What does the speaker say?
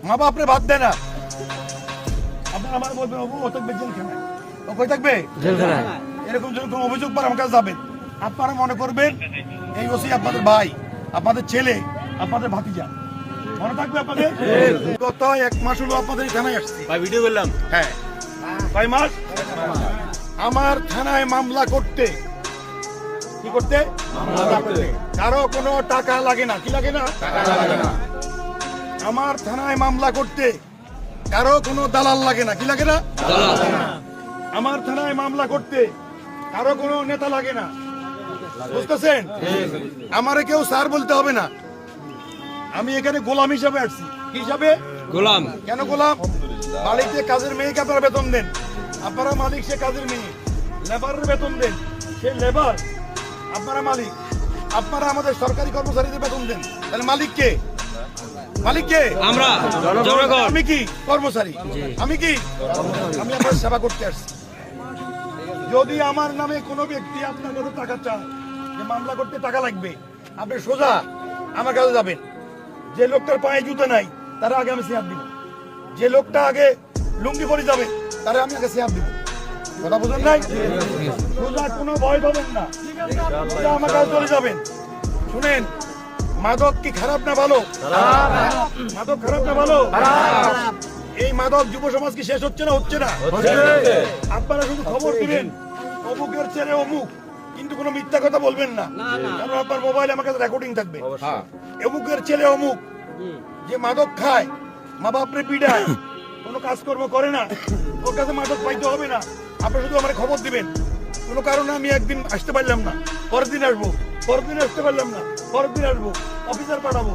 মা বাপরে ভাত দেয় না, আপনার আমার বলবেন ও থাকবে জেলখানায়, ও কই থাকবে জেলখানায়। এরকম যখন কোনো অভিযোগ পর আমার কাছে যাবেন, আপনারা মনে করবেন এই ওসি আপনাদের ভাই, আপনাদের ছেলে, আপনাদের ভাতিজা, মনে থাকবে আপনাদের। গত 1 মাস হলো আপনাদের থানায় আসছি ভাই ভিডিও করলাম। হ্যাঁ, কয় মাস? আমার থানায় মামলা করতে, কি করতে? কারো কোনো টাকা লাগে না, কি লাগে না? আমার থানায় মামলা করতে কারো কোনো দালাল লাগে না, কি লাগে না? আমার থানায় মামলা করতে কারো কোনো নেতা লাগে না, বুঝতেছেন? আমারে কেউ স্যার বলতে হবে না, আমি এখানে গোলাম হিসাবে আসছি। কি হিসাবে? গোলাম। কেন গোলাম? মালিক যে কাজের মেয়েকে আপনারা বেতন দেন, আপনারা মালিক সে কাজের মেয়ে, লেবারের বেতন দেন সে লেবার, আপনারা মালিক, আপনারা আমাদের সরকারি কর্মচারীদের বেতন দেন, তাহলে মালিক কে? মালিক কে? আমরা জনগণ। আমি কি কর্মচারী? আমি কি? আমি আপনার সেবা করতে আসছি। যদি আমার নামে কোনো ব্যক্তি আপনার কাছে টাকা চায়, যে মামলা করতে টাকা লাগবে, আপনি সোজা আমার কাছে যাবেন। যে লোকটার পায়ে জুতো নাই তারা আগে আমি চেয়ার দিব, যে লোকটা আগে লুঙ্গি পরে যাবে তারা আমি আগে চেয়ার দিব। কথা বুঝুন নাই? সোজা কোনো ভয় পাবেন না, সোজা আমার কাছে চলে যাবেন। শুনেন, মাদক কি খারাপ না ভালো? মাদক খারাপ না ভালো? এই মাদক যুব সমাজ কি শেষ হচ্ছে না হচ্ছে না? আপনারা শুধু খবর দিবেন অমুকের ছেলে অমুক, কিন্তু কোনো মিথ্যা কথা বলবেন না, কারণ আপনার মোবাইলে আমার কাছে রেকর্ডিং থাকবে। অমুকের ছেলে অমুক যে মাদক খায়, মা বাপরে পিডায়, কোনো কাজকর্ম করে না, ওর কাছে মাদক পাইতে হবে না। আপনি শুধু আমার খবর দিবেন। কোনো কারণে আমি একদিন আসতে পারলাম না, পরের দিন আসবো, পরের দিন আসতে পারলাম না, পরের দিন আসবো, অফিসার পাঠাবো,